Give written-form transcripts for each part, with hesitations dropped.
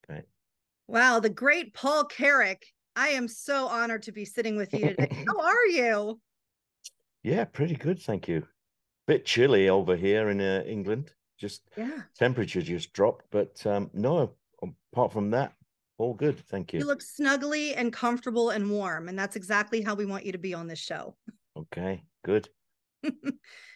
Okay. Wow, the great Paul Carrack. I am so honored to be sitting with you today. How are you? Yeah, pretty good, thank you. Bit chilly over here in England. Just Yeah. temperature just dropped, but no, apart from that, all good, thank You you. look snuggly and comfortable and warm, and that's exactly how we want you to be on this show. Okay, good.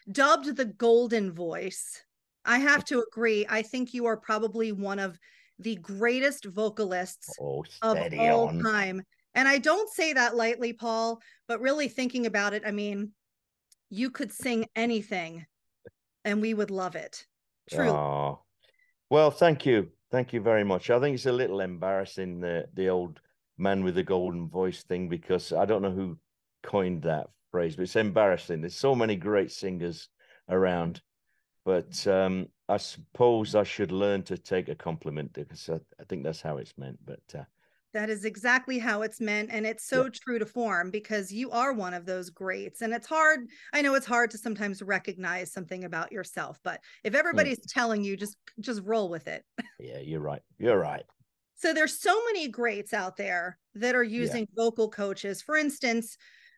Dubbed the Golden Voice, I have to agree. I think you are probably one of the greatest vocalists Oh, of steady all on. time. And I don't say that lightly, Paul, but really thinking about it, I mean, you could sing anything and we would love it. Truly. Oh, well, thank you. Thank you very much. I think it's a little embarrassing, the old man with the golden voice thing, because I don't know who coined that phrase, but it's embarrassing. There's so many great singers around, but I suppose I should learn to take a compliment, because I think that's how it's meant. But That is exactly how it's meant. And it's yeah, so true to form because you are one of those greats. And it's hard. I know it's hard to sometimes recognize something about yourself, but if mm, everybody's telling you, just roll with it. yeah, you're right. You're right. So there's so many greats out there that are Yeah. using vocal coaches. For instance,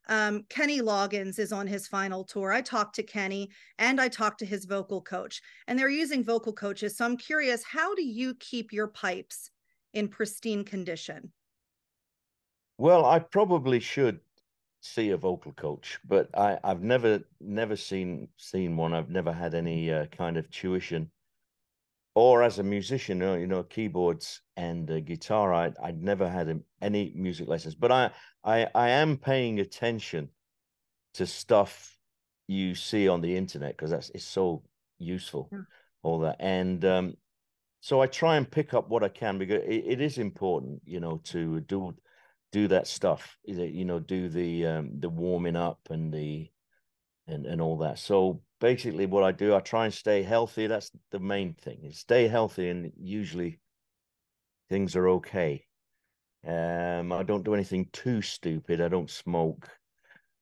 Kenny Loggins is on his final tour. I talked to Kenny and I talked to his vocal coach, and they're using vocal coaches. So I'm curious, how do you keep your pipes in pristine condition? Well, I probably should see a vocal coach, but I've never seen one. I've never had any kind of tuition, or as a musician, keyboards and guitar. I'd never had any music lessons, but I am paying attention to stuff you see on the internet, because it's so useful, Yeah. all that. And so I try and pick up what I can, because it is important, to do that stuff. Do the warming up and and all that. So basically, what I do, I try and stay healthy. That's the main thing. Is stay healthy, and usually things are okay. I don't do anything too stupid. I don't smoke,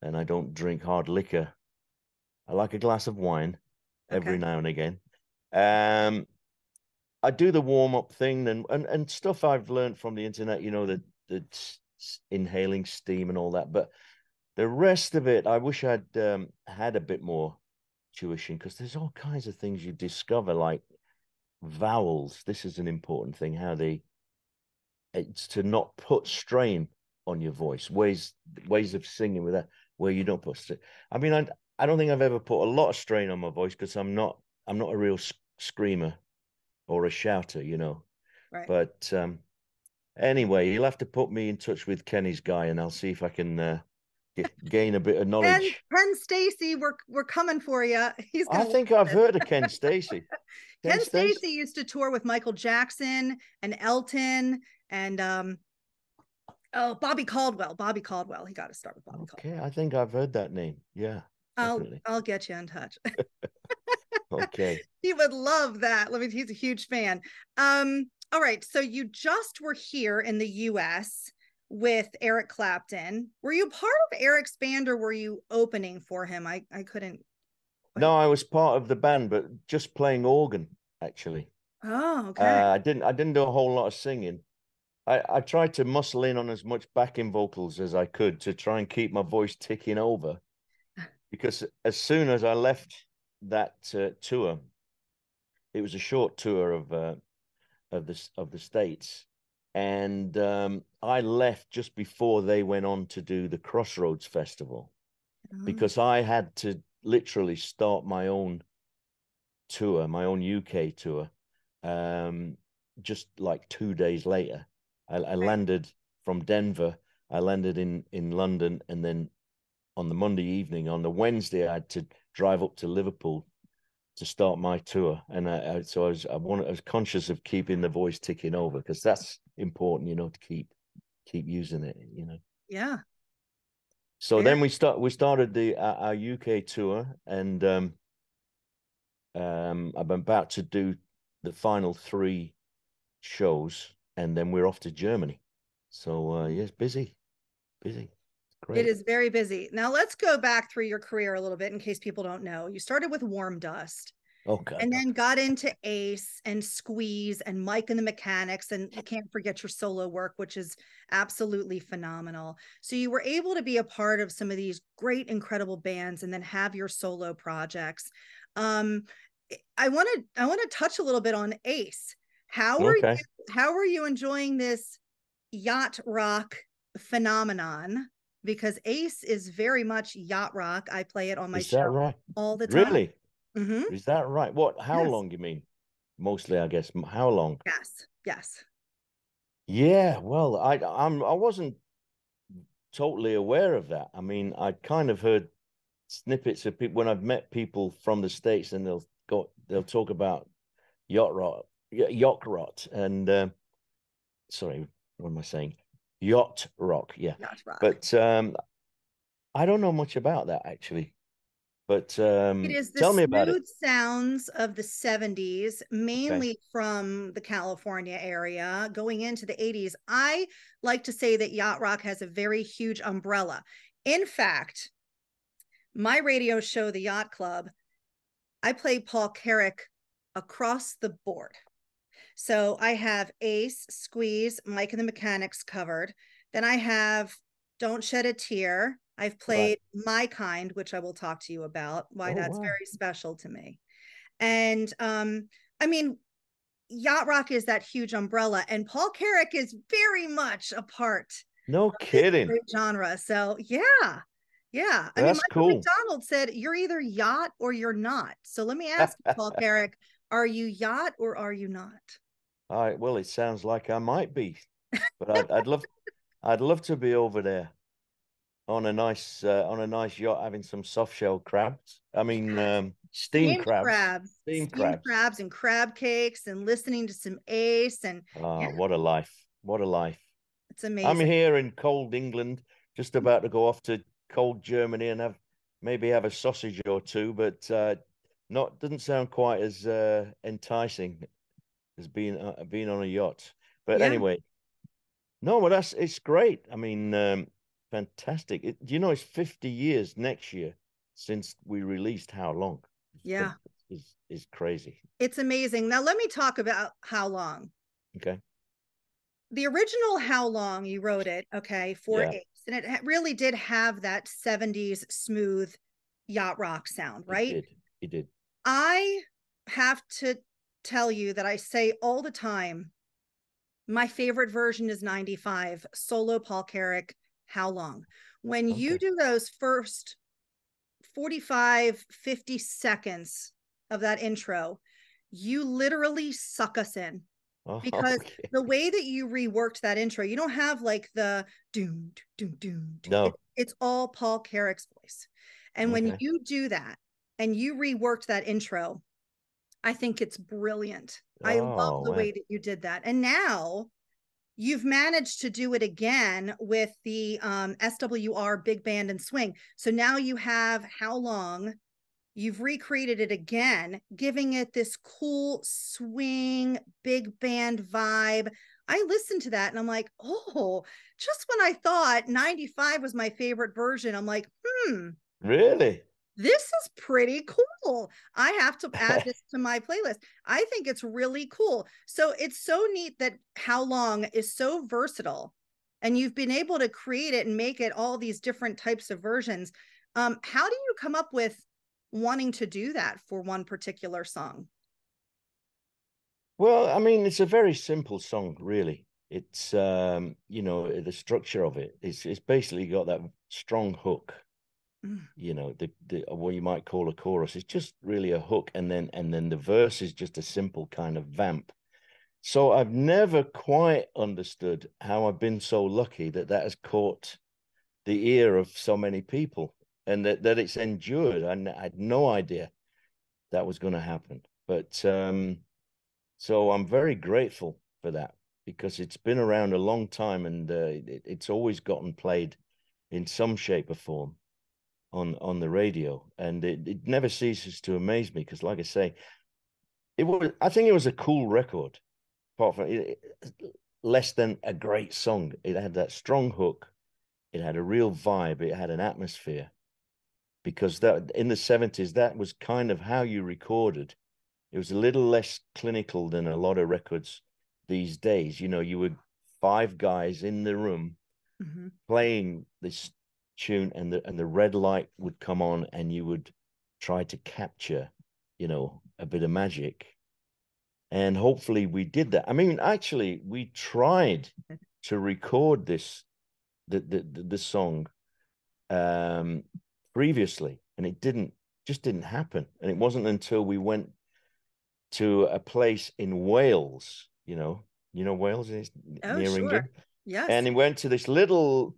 and I don't drink hard liquor. I like a glass of wine every Okay. now and again. Um, I do the warm up thing, and stuff I've learned from the internet. The inhaling steam and all that. But the rest of it, I wish I'd had a bit more tuition, because there's all kinds of things you discover, like vowels. This is an important thing. It's to not put strain on your voice. Ways of singing with that, where you don't put strain. I mean, I don't think I've ever put a lot of strain on my voice, because I'm not a real screamer or a shouter. Right. But anyway, you'll have to put me in touch with Kenny's guy, and I'll see if I can gain a bit of And knowledge. Ken Stacy, we're coming for you. He's I gonna love think I've this. heard of Ken Stacy. Ken Ken Stacy. Stacy used to tour with Michael Jackson and Elton and Bobby Caldwell. Bobby Caldwell. He got to start with Bobby Caldwell. Okay, I think I've heard that name. Yeah, definitely. I'll get you in touch. Okay. He would love that. Let me. He's a huge fan. All right. So you just were here in the U.S. with Eric Clapton. Were you part of Eric's band or were you opening for him? I couldn't No, quite. I was part of the band, but just playing organ, actually. Oh, okay. I didn't do a whole lot of singing. I tried to muscle in on as much backing vocals as I could, to try and keep my voice ticking over, because as soon as I left that tour, it was a short tour of the States, and I left just before they went on to do the Crossroads Festival, Oh, because I had to literally start my own tour, my own UK tour, um, just like 2 days later. I right. landed from Denver. I landed in London, and then on the Monday evening, on the Wednesday, I had to drive up to Liverpool to start my tour. And so I was conscious of keeping the voice ticking over, because that's important, to keep using it. Yeah. So Very. then we started our UK tour, and I'm about to do the final three shows, and then we're off to Germany. So yes, busy, It great. is very busy. Now let's go back through your career a little bit in case people don't know. You started with Warm Dust. Okay. and then got into Ace and Squeeze and Mike and the Mechanics. And you can't forget your solo work, which is absolutely phenomenal. So you were able to be a part of some of these great, incredible bands and then have your solo projects. I want to touch a little bit on Ace. Okay. How are you enjoying this yacht rock phenomenon? Because Ace is very much yacht rock. I play it on my Is show that right? all the time. Really? Mm-hmm. Is that right? What? How Yes. long you mean? Mostly, I guess. How long? Yes. Yes. Yeah. Well, I wasn't totally aware of that. I mean, I kind of heard snippets of people when I've met people from the States, and they'll talk about yacht rot, and sorry, what am I saying? Yacht rock, yeah. Yacht rock. But I don't know much about that actually. But It is the tell me about it. smooth sounds of the 70s, Okay. mainly from the California area, going into the 80s. I like to say that yacht rock has a very huge umbrella. In fact, my radio show, The Yacht Club, I play Paul Carrack across the board. So I have Ace, Squeeze, Mike and the Mechanics covered. Then I have Don't Shed a Tear. I've Right. played My Kind, which I will talk to you about, why Oh that's wow. very special to me. And I mean, yacht rock is that huge umbrella, and Paul Carrack is very much a part No of this kidding. great genre. So yeah. Yeah. I mean, That's Michael cool. McDonald said, you're either yacht or you're not. So let me ask you, Paul Carrack, are you yacht or are you not? All right. Well, it sounds like I might be, but I'd love to be over there on a nice yacht having some soft shell crabs. I mean, Steamed crabs, steamed steamed crabs. crabs and crab cakes and listening to some Ace. And yeah, Ah, what a life! What a life! it's I'm amazing. here in cold England, just about to go off to cold Germany and have a sausage or two, but not doesn't sound quite as enticing as being on a yacht. But Yeah. anyway, no, well it's great. I mean, fantastic. Do you know it's 50 years next year since we released How Long? Yeah. Is crazy. It's amazing. Now, let me talk about How Long. Okay. The original How Long, you wrote it, okay, for Yeah, Ace. And it really did have that 70s smooth yacht rock sound, it right? did. It did. I have to tell you that I say all the time, my favorite version is 95, solo Paul Carrack, How Long. When you Okay. do those first 45, 50 seconds of that intro, you literally suck us in Oh, because okay. the way that you reworked that intro, you don't have like the doom, doom, doom. No. It's all Paul Carrack's voice. And when Okay. you do that and you reworked that intro, I think it's brilliant. I love Oh the man. way that you did that. And now you've managed to do it again with the SWR Big Band and Swing. So now you have How Long. You've recreated it again, giving it this cool swing, big band vibe. I listened to that and I'm like, oh, just when I thought 95 was my favorite version, I'm like, Really? this is pretty cool. I have to add this to my playlist. I think it's really cool. So it's so neat that How Long is so versatile and you've been able to create it and make it all these different types of versions. How do you come up with wanting to do that for one particular song? Well, I mean, it's a very simple song, really. It's the structure of it's basically got that strong hook, Mm. the what you might call a chorus. It's just really a hook, and then the verse is just a simple kind of vamp. So I've never quite understood how I've been so lucky that has caught the ear of so many people and that it's endured. I had no idea that was going to happen. But so I'm very grateful for that because it's been around a long time and it's always gotten played in some shape or form on the radio, and it never ceases to amaze me because, like I say, I think it was a cool record, apart from less than a great song. It had that strong hook, it had a real vibe, it had an atmosphere because that in the 70s that was kind of how you recorded It was a little less clinical than a lot of records these days. You know, you were 5 guys in the room playing this tune, and the red light would come on, and you would try to capture, you know, a bit of magic. And hopefully we did that. I mean, actually, we tried to record the song previously, and it just didn't happen. And it wasn't until we went to a place in Wales, Wales is Oh, near sure. England. Yes. And he went to this little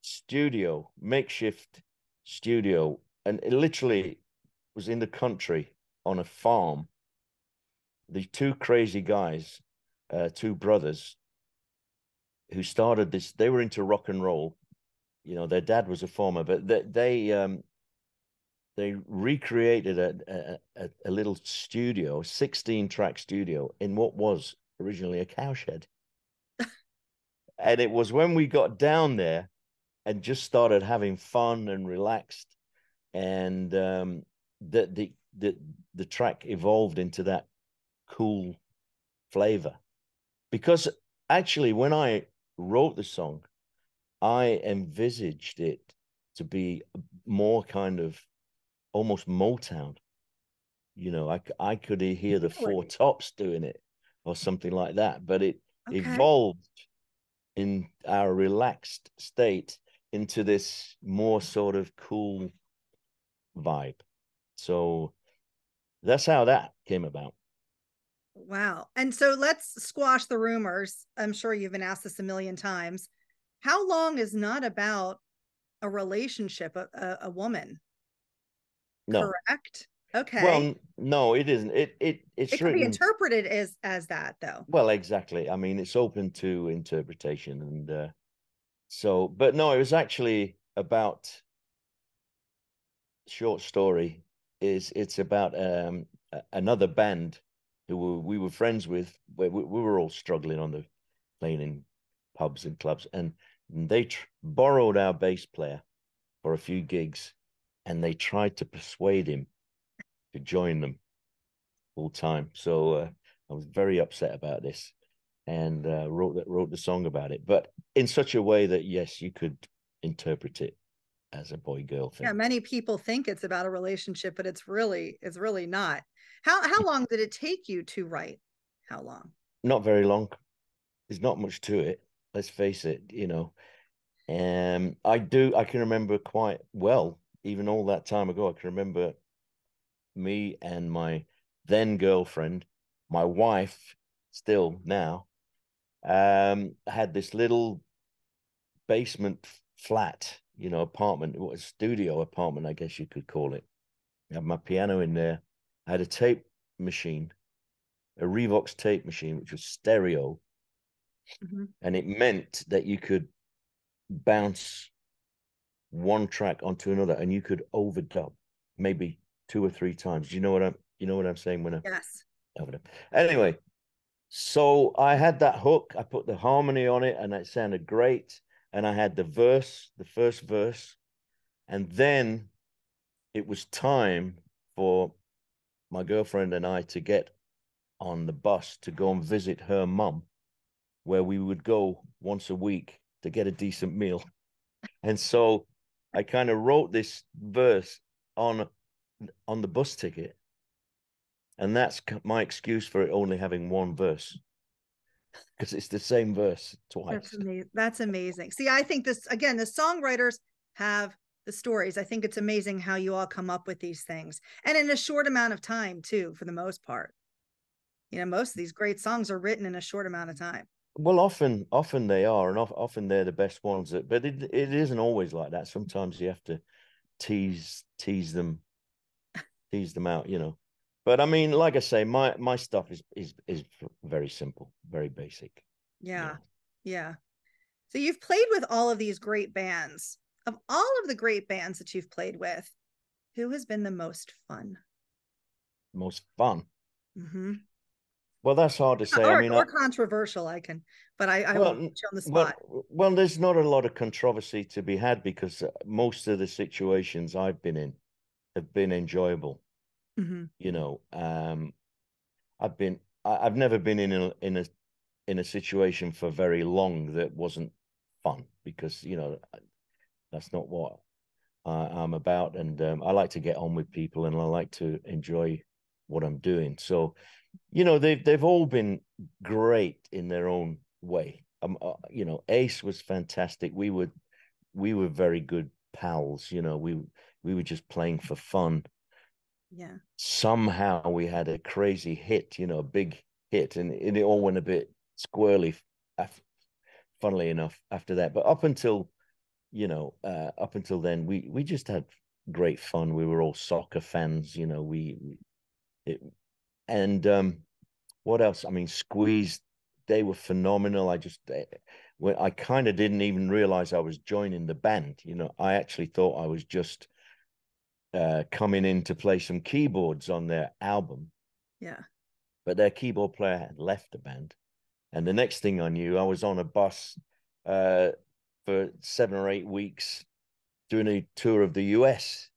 studio, makeshift studio, and it literally was in the country on a farm. The 2 crazy guys, 2 brothers who started this, they were into rock and roll. You know, their dad was a farmer, but they recreated a little studio, 16-track studio in what was originally a cowshed. And it was when we got down there and just started having fun and relaxed, and the track evolved into that cool flavor. Because actually, when I wrote the song, I envisaged it to be more kind of almost Motown. You know, I could hear the Four Tops doing it or something like that, but it evolved in our relaxed state into this more sort of cool vibe. So that's how that came about. Wow. And so let's squash the rumors. I'm sure you've been asked this a million times. How long is not about a relationship, a woman? No. Correct? Okay. Well, no, it isn't. It's it could be written interpreted as that, though. well, exactly. I mean, it's open to interpretation, and so, but no, it was actually about short story. It's about another band who we were friends with. We were all struggling on the playing in pubs and clubs, and they borrowed our bass player for a few gigs, and they tried to persuade him to join them full time. So I was very upset about this, and wrote the song about it, but in such a way that yes, you could interpret it as a boy-girl thing. Yeah, many people think it's about a relationship, but it's really not. How long did it take you to write? How long? Not very long. There's not much to it. Let's face it, I can remember quite well, even all that time ago. I can remember me and my then girlfriend, my wife, still now, had this little basement flat, apartment, a studio apartment, I guess you could call it. I had my piano in there. I had a tape machine, a Revox tape machine, which was stereo. And it meant that you could bounce one track onto another, and you could overdub maybe 2 or 3 times. Do you know what I'm saying when I Yes. overdub? Anyway, so I had that hook. I put the harmony on it, and it sounded great. And I had the first verse, and then it was time for my girlfriend and I to get on the bus to go and visit her mum, where we would go once a week to get a decent meal. And so I kind of wrote this verse on the bus ticket, and that's my excuse for it only having one verse, because it's the same verse twice. That's amazing. See, I think the songwriters have the stories. I think it's amazing how you all come up with these things, and in a short amount of time too, for the most part. Most of these great songs are written in a short amount of time. Well, often they are, and often they're the best ones. But it isn't always like that. Sometimes you have to tease them out, But I mean, like I say, my stuff is very simple, very basic. Yeah. Yeah. So you've played with all of these great bands. Of all of the great bands that you've played with, who has been the most fun? Most fun. Well, that's hard to say. Or controversial, but I won't put you on the spot. Well, there's not a lot of controversy to be had, because most of the situations I've been in have been enjoyable. I've never been in a situation for very long that wasn't fun, because that's not what I'm about, and I like to get on with people, and I like to enjoy what I'm doing. So, they've all been great in their own way. Ace was fantastic. We were very good pals. We were just playing for fun. Yeah. Somehow we had a crazy hit, a big hit, and it all went a bit squirrely, funnily enough, after that. But up until then, we just had great fun. We were all soccer fans, and what else? I mean, Squeeze, they were phenomenal. When I kind of didn't even realize I was joining the band. I actually thought I was just coming in to play some keyboards on their album. Yeah. But their keyboard player had left the band. And the next thing I knew, I was on a bus for 7 or 8 weeks doing a tour of the US,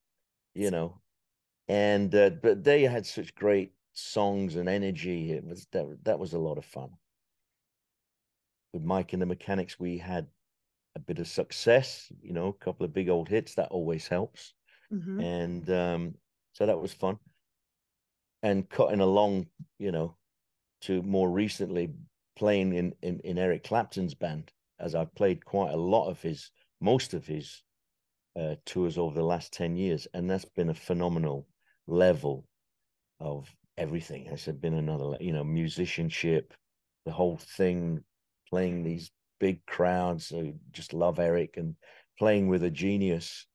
and but they had such great songs and energy. That was a lot of fun. With Mike and the Mechanics, we had a bit of success, a couple of big old hits. That always helps. Mm-hmm. And so that was fun. And cutting along, to more recently playing in Eric Clapton's band, as I've played quite a lot of most of his tours over the last 10 years. And that's been a phenomenal level of everything. It's been another, musicianship, the whole thing, playing these big crowds who just love Eric, and playing with a genius.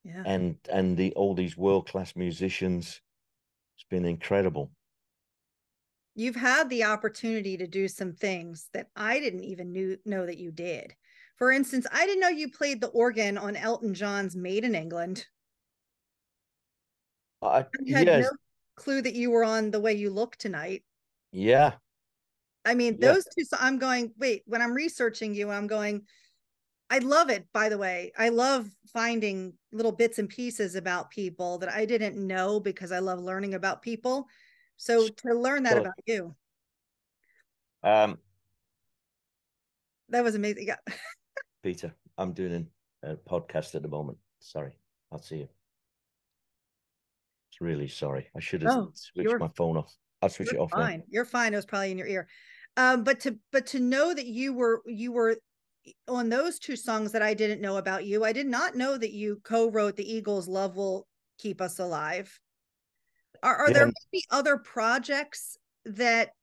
Yeah. And all these world-class musicians. It's been incredible. You've had the opportunity to do some things that I didn't even know that you did. For instance, I didn't know you played the organ on Elton John's Made in England. I had no Yes, clue that you were on The Way You Look Tonight. yeah, I mean, yeah. those two, so I'm going, wait, when I'm researching you, I'm going, I love it, by the way. I love finding little bits and pieces about people that I didn't know, because I love learning about people. So to learn that So, about you, um, that was amazing. Yeah. Peter, I'm doing a podcast at the moment. Sorry, I'll see you. It's really sorry. I should have Oh, switched my phone off. I'll switch you're it off now. fine. You're fine. It was probably in your ear. But to know that you were on those two songs that I didn't know about you. I did not know that you co-wrote the Eagles' Love Will Keep Us Alive. Are there Yeah. maybe other projects that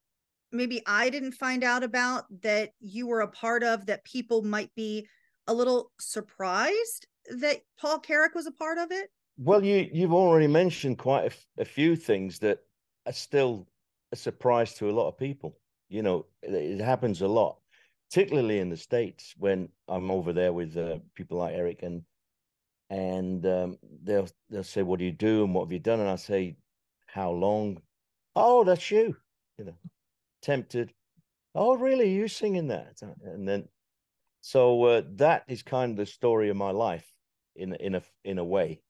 maybe I didn't find out about that you were a part of, that people might be a little surprised that Paul Carrack was a part of it? Well, you've already mentioned quite a few things that are still a surprise to a lot of people. It happens a lot, particularly in the States, when I'm over there with people like Eric, and they'll say, "What do you do, and what have you done?" And I say, "How long?" "Oh, that's you." Tempted. "Oh, really? You singing that?" And then so that is kind of the story of my life in a way.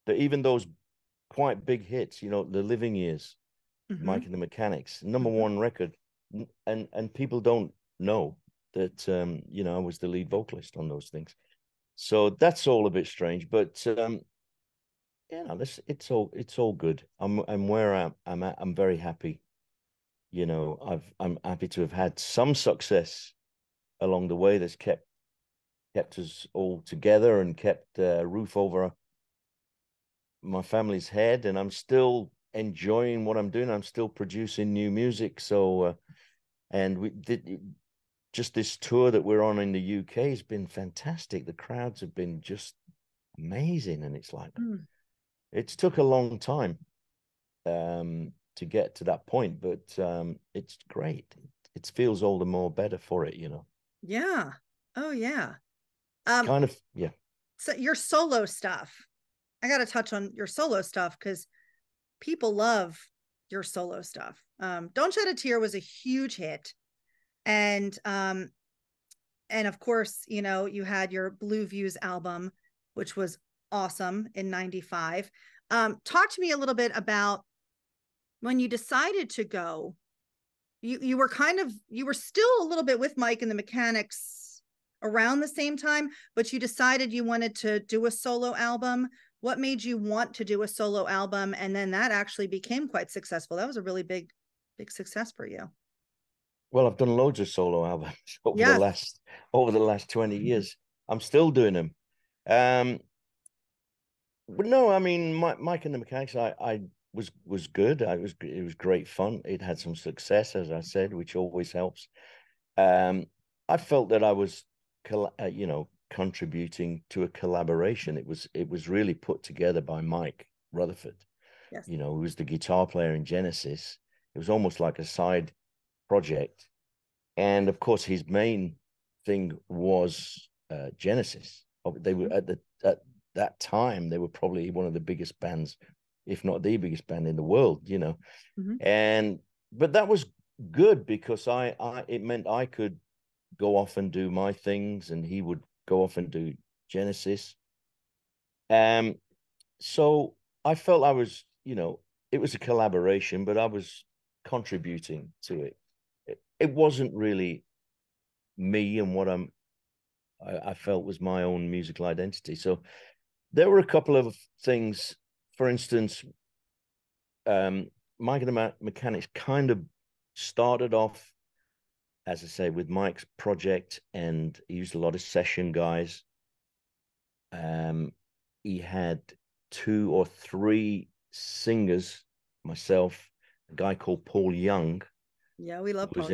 That even those quite big hits, the Living Years, Mm-hmm. Mike and the Mechanics, number Mm-hmm. one record, and people don't know that I was the lead vocalist on those things. So that's all a bit strange, but this it's all good. I'm where I'm at. I'm very happy. I'm happy to have had some success along the way that's kept us all together and kept a roof over my family's head, and I'm still enjoying what I'm doing. I'm still producing new music. So, and we did just this tour that we're on in the UK has been fantastic. The crowds have been just amazing, and it's like it's took a long time to get to that point, but it's great. It feels all the more better for it. Yeah. Oh yeah. Kind of, yeah. So your solo stuff, I got to touch on your solo stuff because people love your solo stuff. Don't Shed a Tear was a huge hit. And of course, you had your Blue Views album, which was awesome in 95. Talk to me a little bit about when you decided to go you were you were still a little bit with Mike and the Mechanics around the same time, but you decided you wanted to do a solo album. What made you want to do a solo album? And then that actually became quite successful. That was a really big success for you. Well, I've done loads of solo albums over the last 20 years. I'm still doing them. But no, I mean, Mike and the Mechanics, I was good. It was great fun. It had some success, as I said, which always helps. I felt that I was, contributing to a collaboration. It was really put together by Mike Rutherford. Yes. Who was the guitar player in Genesis. It was almost like a side project, and of course, his main thing was Genesis. They were at that time, they were probably one of the biggest bands, if not the biggest band in the world, but that was good because it meant I could go off and do my things and he would go off and do Genesis. So I felt I was, it was a collaboration, but I was contributing to it. It wasn't really me and what I felt was my own musical identity. So there were a couple of things. For instance, Mike and the Mechanics kind of started off, as I say, with Mike's project, and he used a lot of session guys. He had 2 or 3 singers, myself, a guy called Paul Young. Yeah, we love Paul.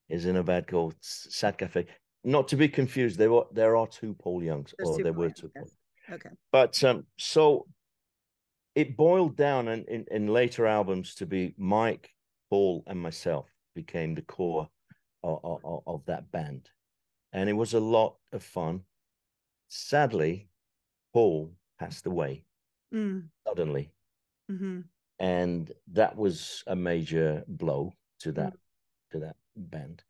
Is in a band called Sad Cafe. Not to be confused, there are 2 Paul Youngs, or there were 2 Paul. Okay. But so it boiled down in later albums to be Mike, Paul, and myself became the core of that band. And it was a lot of fun. Sadly, Paul passed away suddenly. Mm-hmm. And that was a major blow to that band.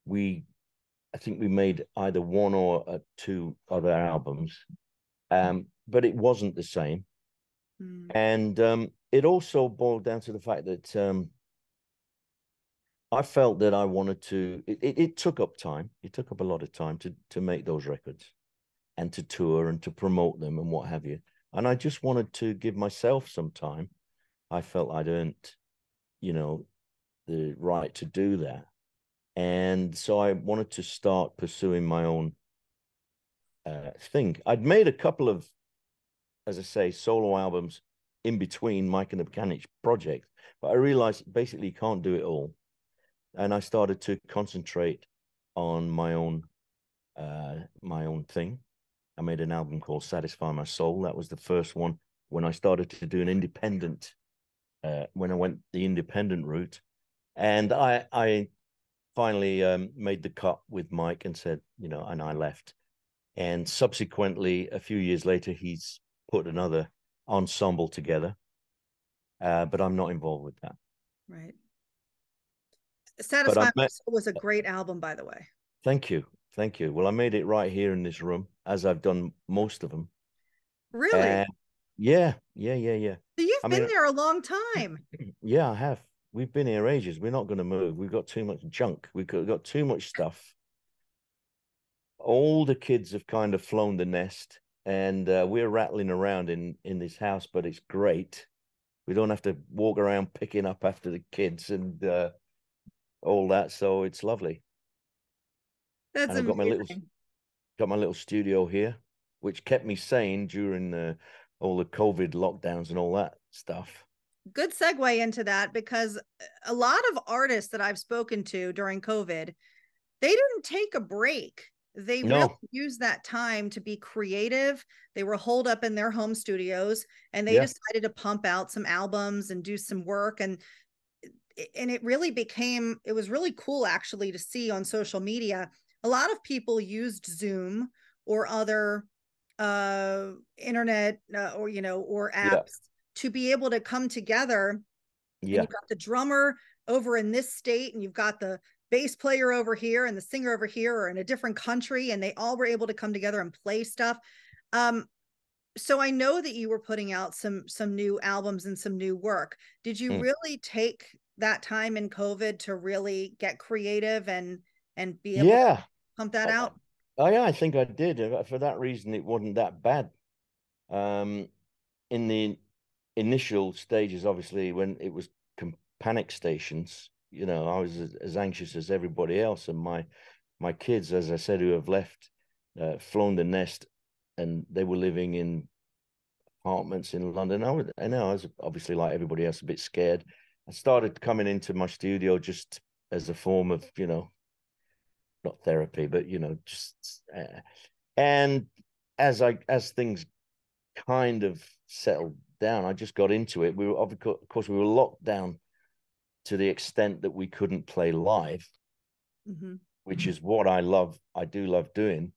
I think we made either 1 or 2 other albums, but it wasn't the same. And it also boiled down to the fact that I felt that I wanted to. It took up time. It took up a lot of time to make those records, and to tour and to promote them and what have you. And I just wanted to give myself some time. I felt I'd earned, the right to do that. And so I wanted to start pursuing my own thing. I'd made a couple of, as I say, solo albums in between Mike and the Mechanics project, but I realized basically you can't do it all. And I started to concentrate on my own thing. I made an album called Satisfy My Soul. That was the first one when I started to do an independent, when I went the independent route. And I finally made the cut with Mike and said, and I left. And subsequently, a few years later, he's put another ensemble together, but I'm not involved with that. Right. Satisfy My Soul was a great album, by the way. Thank you. Well, I made it right here in this room, as I've done most of them. Really? Yeah. So you've been there a long time. Yeah, I have. We've been here ages. We're not going to move. We've got too much junk. We've got too much stuff. All the kids have kind of flown the nest, and we're rattling around in this house, but it's great. We don't have to walk around picking up after the kids and all that, so it's lovely. That's and I've got my little studio here, which kept me sane during all the COVID lockdowns and all that stuff. Good segue into that, because a lot of artists that I've spoken to during COVID, they didn't take a break. They really used that time to be creative. They were holed up in their home studios, and they decided to pump out some albums and do some work. And it really it was really cool actually to see on social media. A lot of people used Zoom or other internet or apps to be able to come together. And you've got the drummer over in this state, and you've got the bass player over here and the singer over here, or in a different country, and they all were able to come together and play stuff. So I know that you were putting out some new albums and some new work. Did you really take that time in COVID to really get creative and be able to Yeah. pump that out? Yeah, I think I did. For that reason, it wasn't that bad. In the initial stages, obviously, when it was panic stations, you know, I was as anxious as everybody else, and my kids, as I said, who have left, flown the nest, and they were living in apartments in London. I know I was obviously like everybody else, a bit scared. I started coming into my studio just as a form of, you know, not therapy, but you know, just and as things kind of settled down, I just got into it. We were, of course, we were locked down to the extent that we couldn't play live, which is what I love. I do love doing,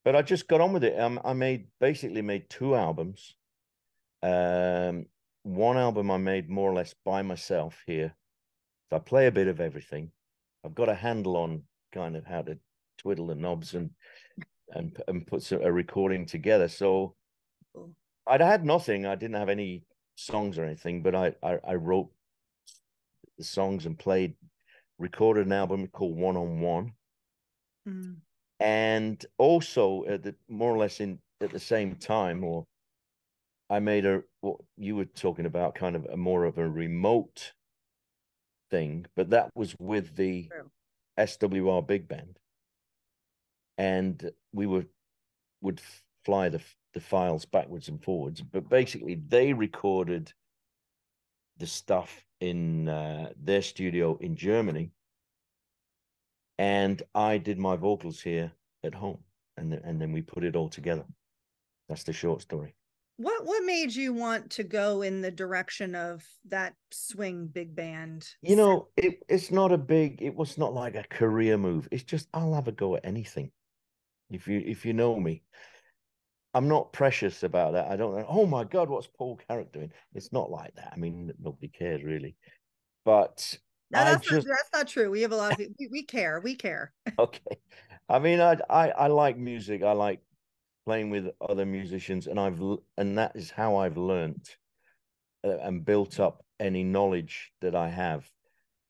but I just got on with it. I basically made 2 albums. One album I made more or less by myself here. So I play a bit of everything. I've got a handle on kind of how to twiddle the knobs and put a recording together. So I'd had nothing. I didn't have any songs or anything, but I wrote the songs and recorded an album called One on One. And also more or less at the same time, or I made what you were talking about, kind of more of a remote thing, but that was with the SWR Big Band, and we would fly the files backwards and forwards. But basically, they recorded the stuff in their studio in Germany, and I did my vocals here at home, and then we put it all together. That's the short story. What made you want to go in the direction of that swing big band? You know, it was not like a career move. It's just I'll have a go at anything. If you know me, I'm not precious about that. I don't know, oh my God, what's Paul Carrack doing? It's not like that. I mean, nobody cares really. But no, that's not true. We have a lot of people. We care. We care. Okay. I mean, I like music. I like playing with other musicians, and that is how I've learned and built up any knowledge that I have.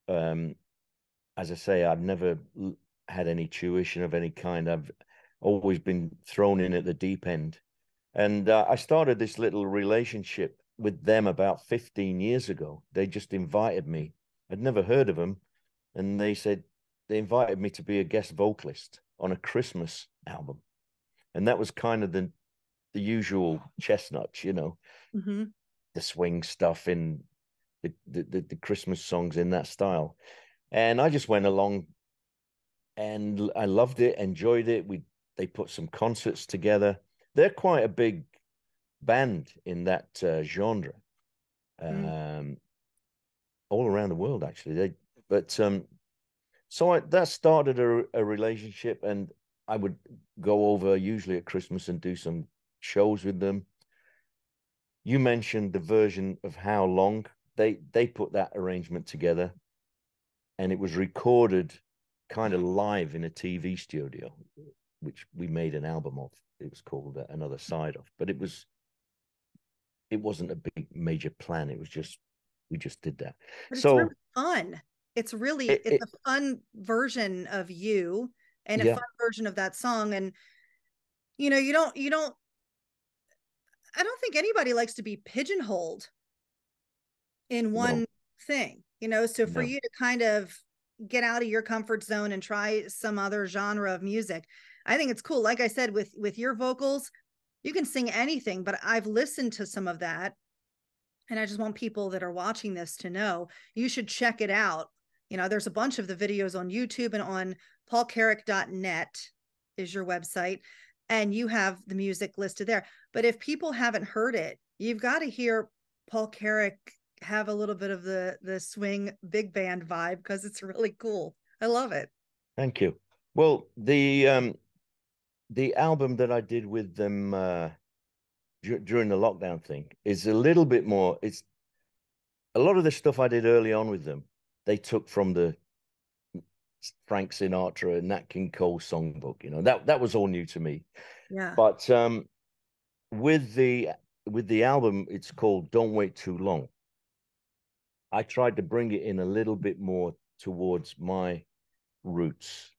As I say, I've never had any tuition of any kind. I've always been thrown in at the deep end. And I started this little relationship with them about 15 years ago. They just invited me. I'd never heard of them. And they invited me to be a guest vocalist on a Christmas album. And that was kind of the usual chestnuts, you know, the swing stuff in the Christmas songs in that style. And I just went along and I loved it, enjoyed it. They put some concerts together. They're quite a big band in that genre, all around the world, actually. So that started a relationship, and I would go over usually at Christmas and do some shows with them. You mentioned the version of How Long. They put that arrangement together, and it was recorded kind of live in a TV studio, which we made an album of. It was called Another Side Of, but it wasn't a big major plan. It was just, we just did that. But so it's really fun. It's a fun version of you and a fun version of that song. And, you know, I don't think anybody likes to be pigeonholed in one thing, you know, so for you to kind of get out of your comfort zone and try some other genre of music, I think it's cool. Like I said, with your vocals, you can sing anything, but I've listened to some of that. And I just want people that are watching this to know you should check it out. You know, there's a bunch of the videos on YouTube, and on paulcarrack.net is your website, and you have the music listed there. But if people haven't heard it, you've got to hear Paul Carrack have a little bit of the swing big band vibe, because it's really cool. I love it. Thank you. Well, the album that I did with them during the lockdown thing is a little bit more. It's a lot of the stuff I did early on with them, they took from the Frank Sinatra and Nat King Cole songbook. You know, that was all new to me. Yeah. But with the album, it's called Don't Wait Too Long. I tried to bring it in a little bit more towards my roots,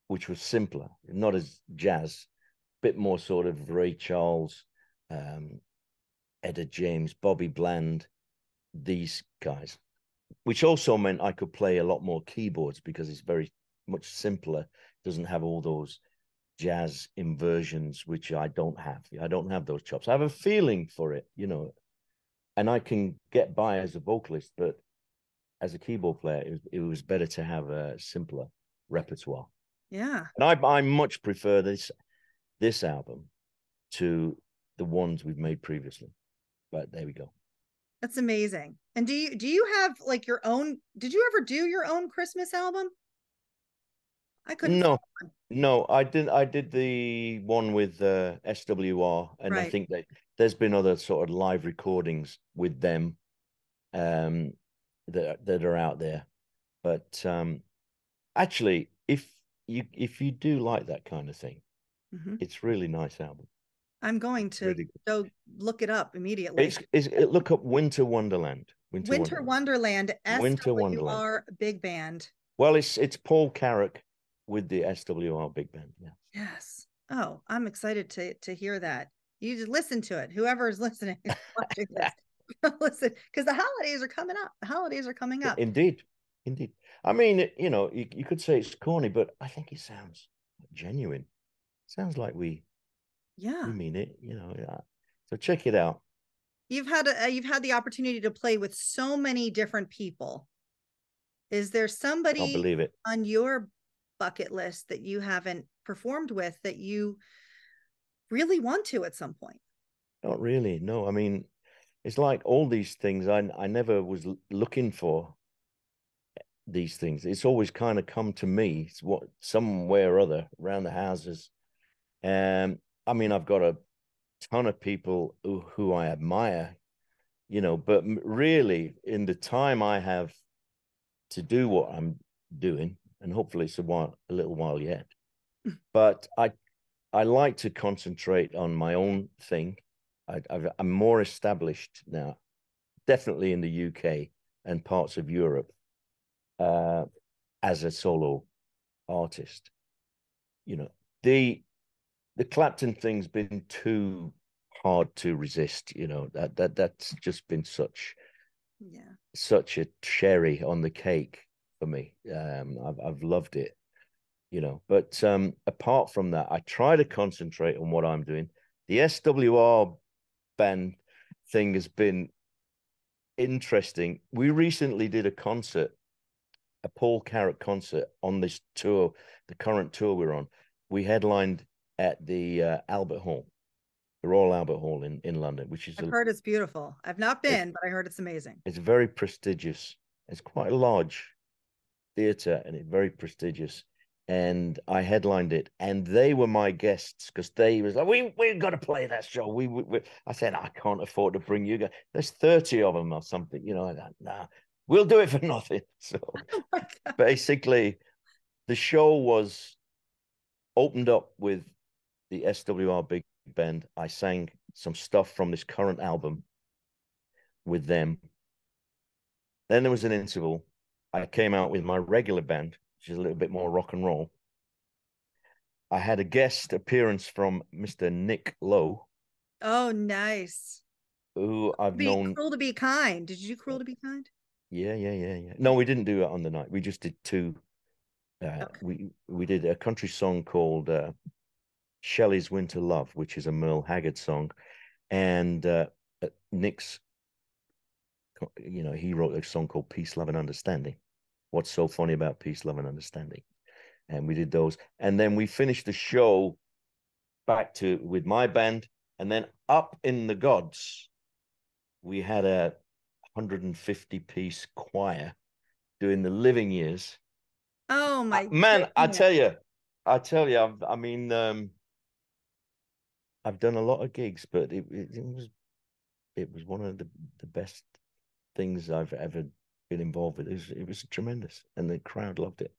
which was simpler, not as jazz, bit more sort of Ray Charles, um, Etta James, Bobby Bland, these guys, which also meant I could play a lot more keyboards because it's very much simpler, doesn't have all those jazz inversions, which I don't have. I don't have those chops. I have a feeling for it, you know, and I can get by as a vocalist, but as a keyboard player, it was better to have a simpler repertoire. Yeah. And I much prefer this album to the ones we've made previously. But there we go. That's amazing. And do you have like your own, did you ever do your own Christmas album? I couldn't No, find one. no, I did the one with SWR, and I Right. think that there's been other sort of live recordings with them um that are out there. But actually, if you do like that kind of thing, Mhm. it's really nice album. I'm going to Really good. go look it up immediately. Look up Winter Wonderland. Winter Wonderland, Winter Wonderland. SWR Big Band. Well, it's Paul Carrack with the SWR Big Band. Yeah. Yes. Oh, I'm excited to hear that. You just listen to it. Whoever is listening, watching this, listen, because the holidays are coming up. The holidays are coming up. Indeed. Indeed. I mean, you know, you could say it's corny, but I think it sounds genuine. Sounds like we Yeah. mean it, you know. Yeah. So check it out. You've had the opportunity to play with so many different people. Is there Can't somebody believe it. on your bucket list that you haven't performed with that you really want to at some point? Not really. No, I mean, it's like all these things. I never was looking for these things. It's always kind of come to me. It's what somewhere or other around the houses. I mean, I've got a ton of people who I admire, you know, but really in the time I have to do what I'm doing, and hopefully it's a little while yet, but I like to concentrate on my own thing. I'm more established now, definitely in the UK and parts of Europe, uh, as a solo artist. You know, the Clapton thing's been too hard to resist. You know, that's just been such a cherry on the cake for me. I've loved it, you know. But apart from that, I try to concentrate on what I'm doing. The SWR band thing has been interesting. We recently did a concert, a Paul Carrack concert on this tour, the current tour we're on. We headlined at the Albert Hall, the Royal Albert Hall in London, which is I've heard it's beautiful. I've not been, but I heard it's amazing. it's very prestigious. It's quite a large theater and it's very prestigious. And I headlined it, and they were my guests because they was like, we got to play that show. I said, I can't afford to bring you guys. There's 30 of them or something, you know. Nah, we'll do it for nothing. So Oh basically, the show was opened up with the SWR Big Band. I sang some stuff from this current album with them. Then there was an interval. I came out with my regular band, which is a little bit more rock and roll. I had a guest appearance from Mr. Nick Lowe, Oh, nice. who I've Be known. Cruel to Be Kind. Did you do Cruel to Be Kind? Yeah. No, we didn't do it on the night. We just did two. Okay. We did a country song called Shelley's Winter Love, which is a Merle Haggard song, and Nick's. You know, he wrote a song called Peace, Love, and Understanding. What's so funny about Peace, Love, and Understanding? And we did those, and then we finished the show back to with my band, and then up in the gods, we had a 150-piece choir doing the Living Years. Oh my Man, goodness. I tell you, I mean, I've done a lot of gigs, but it was one of the best things I've ever been involved with. It was tremendous, and the crowd loved it.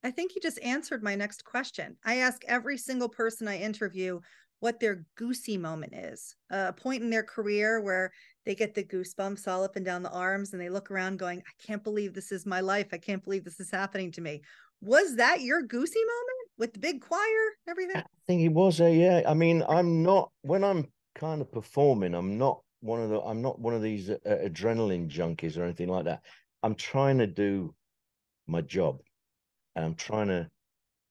I think you just answered my next question. I ask every single person I interview, what their goosey moment is, a point in their career where they get the goosebumps all up and down the arms and they look around going, I can't believe this is my life. I can't believe this is happening to me. Was that your goosey moment with the big choir and everything? I think it was yeah. I mean, I'm not, when I'm kind of performing, I'm not one of these adrenaline junkies or anything like that. I'm trying to do my job and I'm trying to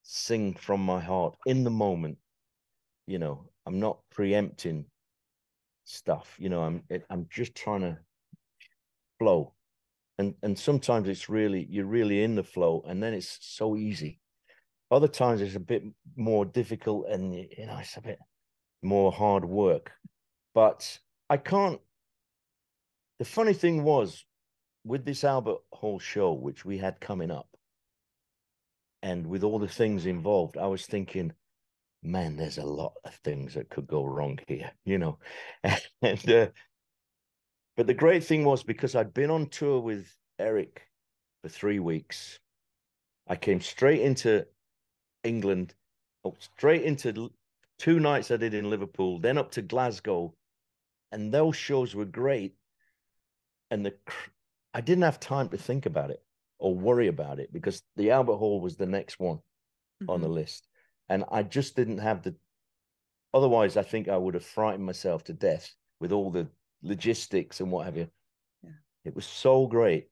sing from my heart in the moment. I'm not preempting stuff. I'm just trying to flow. And sometimes you're really in the flow and then it's so easy. Other times it's a bit more difficult and it's a bit more hard work. But I can't. The funny thing was with this Albert Hall show, which we had coming up, and with all the things involved, I was thinking, man, there's a lot of things that could go wrong here, and but the great thing was, because I'd been on tour with Eric for 3 weeks, I came straight into England, straight into 2 nights I did in Liverpool, then up to Glasgow, and those shows were great. And I didn't have time to think about it or worry about it because the Albert Hall was the next one on the list. And I just didn't have otherwise I think I would have frightened myself to death with all the logistics and what have you. Yeah. It was so great.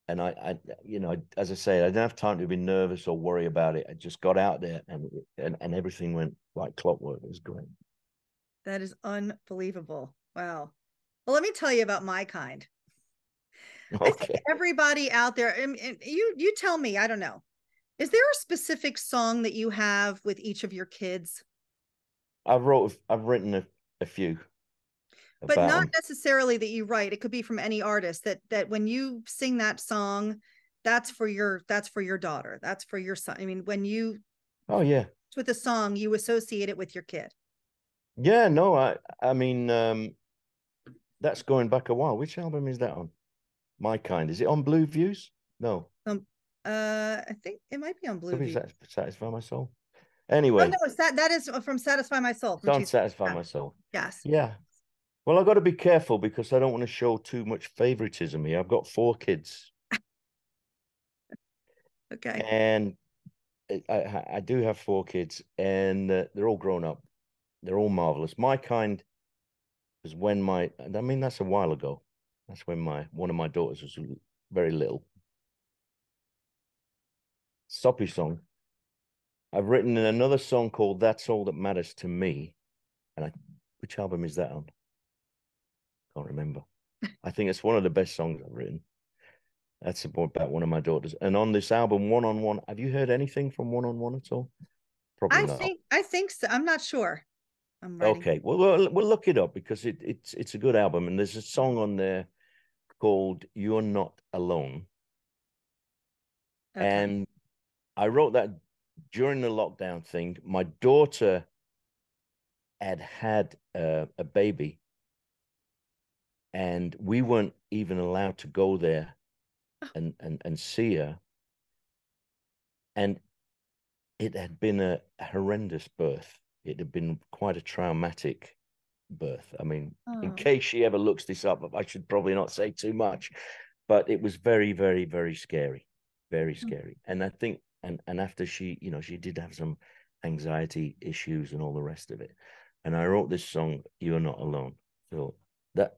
And I as I say, I didn't have time to be nervous or worry about it. I just got out there and everything went like clockwork. It was great. That is unbelievable. Wow. Well, let me tell you about My Kind. Okay. I think everybody out there, and you tell me, I don't know. Is there a specific song that you have with each of your kids? I've written a few. But not necessarily that you write. It could be from any artist that when you sing that song, that's for your daughter. That's for your son. I mean, when you with a song, you associate it with your kid. Yeah, no, I mean that's going back a while. Which album is that on? My Kind. Is it on Blue Views? No. I think it might be on Blue Views. Satisfy My Soul. Anyway. Oh no, that is from Satisfy My Soul. Don't Satisfy My Soul. Yes. Yeah. Well, I've got to be careful because I don't want to show too much favoritism here. I've got 4 kids. Okay. And I do have 4 kids, and they're all grown up. They're all marvelous. My Kind was when that's a while ago. That's when one of my daughters was very little. Soppy song. I've written another song called That's All That Matters to Me. And which album is that on? Can't remember. I think it's one of the best songs I've written. That's about one of my daughters. And on this album, One on One, have you heard anything from One on One at all? Probably not. I think so. I'm not sure. Okay. Well, we'll look it up because it's a good album. And there's a song on there called You're Not Alone. Okay. And I wrote that during the lockdown thing. My daughter had a baby, and we weren't even allowed to go there and see her. And it had been a horrendous birth. It had been quite a traumatic birth. I mean, in case she ever looks this up, I should probably not say too much, but it was very, very, very scary, very scary. And I think, and after she did have some anxiety issues and all the rest of it. And I wrote this song, You're Not Alone. So that,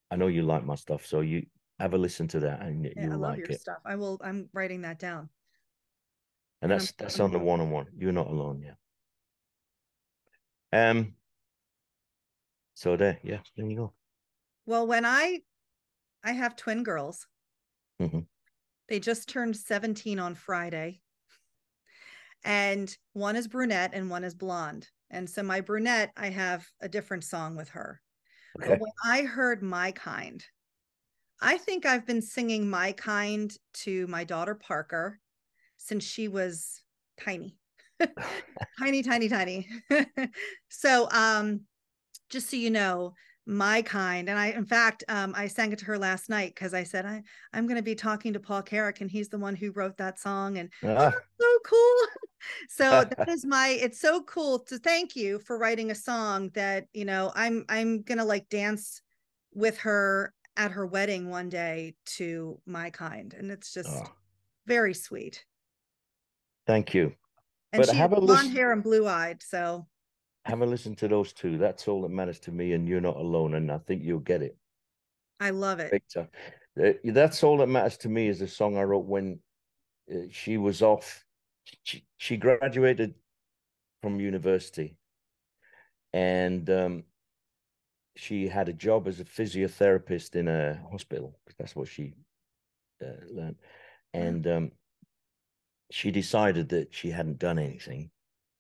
I know you like my stuff, so you have a listen to that and you'll like it. I love your stuff. I'm writing that down. And that's on the One on One. You're Not Alone, yeah. So there you go. Well, when I have twin girls. Mm-hmm. They just turned 17 on Friday. And one is brunette and one is blonde. And so my brunette, I have a different song with her. Okay. But when I heard My Kind, I think I've been singing My Kind to my daughter Parker since she was tiny. tiny. So just so you know, My Kind, and in fact I sang it to her last night because I said I'm going to be talking to Paul Carrack and he's the one who wrote that song, and so cool. So that is it's so cool to thank you for writing a song that, I'm gonna like dance with her at her wedding one day to My Kind. And it's just Oh, very sweet. thank you. And But she has blonde hair and blue-eyed, so have a listen to those two. That's all that matters to me, and you're not alone. And I think you'll get it. I love it. Big time. That's all that matters to me is the song I wrote when she was off. She graduated from university, and she had a job as a physiotherapist in a hospital because that's what she learned. And she decided that she hadn't done anything,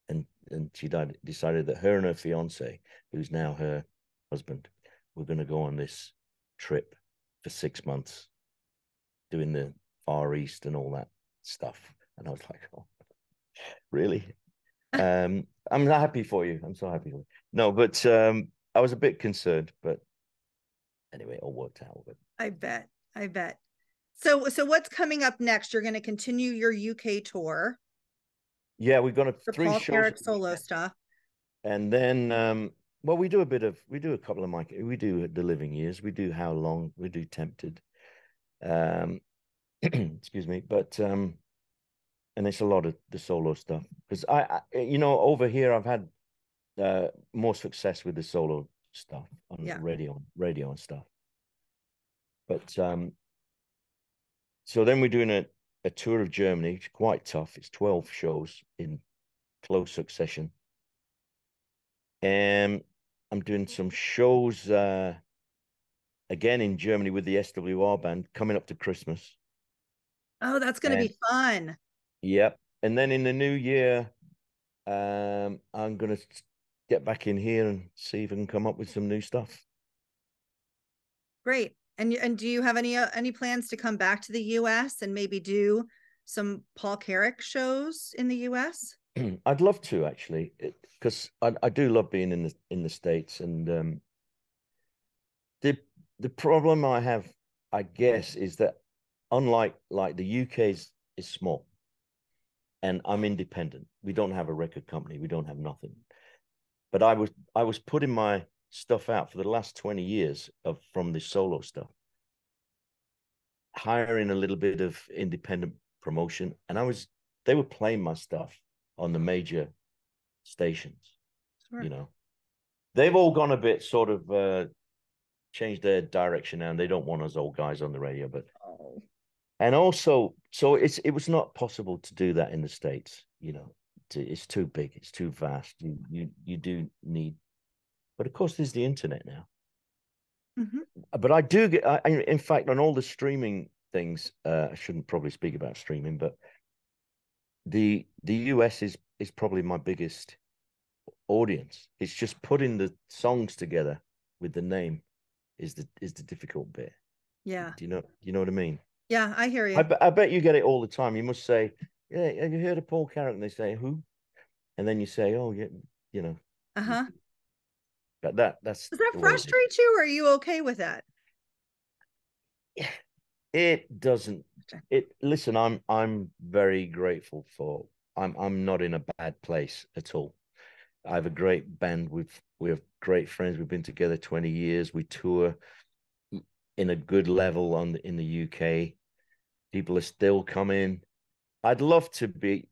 and she decided that her and her fiance, who's now her husband, were going to go on this trip for 6 months, doing the Far East and all that stuff. And I was like, oh, really? I'm not happy for you. I'm so happy for you. No, but I was a bit concerned, but anyway, it all worked out. But I bet. I bet. So what's coming up next? You're going to continue your UK tour. Yeah, we've got For three Paul shows, Carrack solo stuff. and then well, we do a couple of we do The Living Years, we do How Long, we do Tempted, excuse me, but and it's a lot of the solo stuff because I over here I've had more success with the solo stuff on radio and stuff, but so then we're doing a tour of Germany. It's quite tough. It's 12 shows in close succession. And I'm doing some shows again in Germany with the SWR band coming up to Christmas. Oh, that's going to be fun. Yep. And then in the new year, I'm going to get back in here and see if I can come up with some new stuff. Great. And do you have any plans to come back to the US and maybe do some Paul Carrack shows in the US? I'd love to actually, because I do love being in the States, and the problem I have, I guess, is that unlike the UK is small, and I'm independent. We don't have a record company. We don't have nothing. But I was putting my stuff out for the last 20 years from the solo stuff, hiring a little bit of independent promotion, and they were playing my stuff on the major stations. Sure. They've all gone a bit sort of changed their direction now, and they don't want us old guys on the radio. But and also, so it was not possible to do that in the States. It's too big, it's too vast. You do need, but of course, there's the internet now. Mm-hmm. But I do get, in fact, on all the streaming things, I shouldn't probably speak about streaming, but the US is probably my biggest audience. It's just putting the songs together with the name is the difficult bit. Yeah. Do you know what I mean? Yeah, I hear you. I bet you get it all the time. You must say, yeah, have you heard of Paul Carrack? And they say, who? And then you say, oh, yeah, Uh-huh. But that's does that frustrate you, or are you okay with that? It doesn't. Listen, I'm very grateful for. I'm not in a bad place at all. I have a great band. We have great friends. We've been together 20 years. We tour in a good level in the UK. People are still coming. I'd love to be.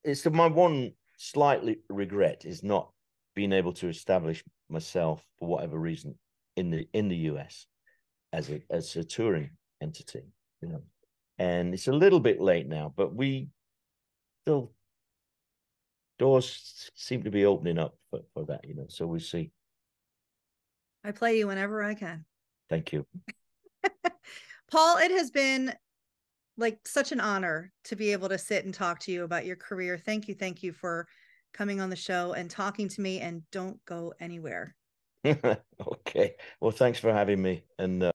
It's my one slightly regret is not being able to establish myself for whatever reason in the US as a touring entity, and it's a little bit late now, but we still doors seem to be opening up for that, so we'll see. I play you whenever I can. Thank you. Paul, it has been like such an honor to be able to sit and talk to you about your career. Thank you for coming on the show and talking to me, and don't go anywhere. Okay. Well, thanks for having me, and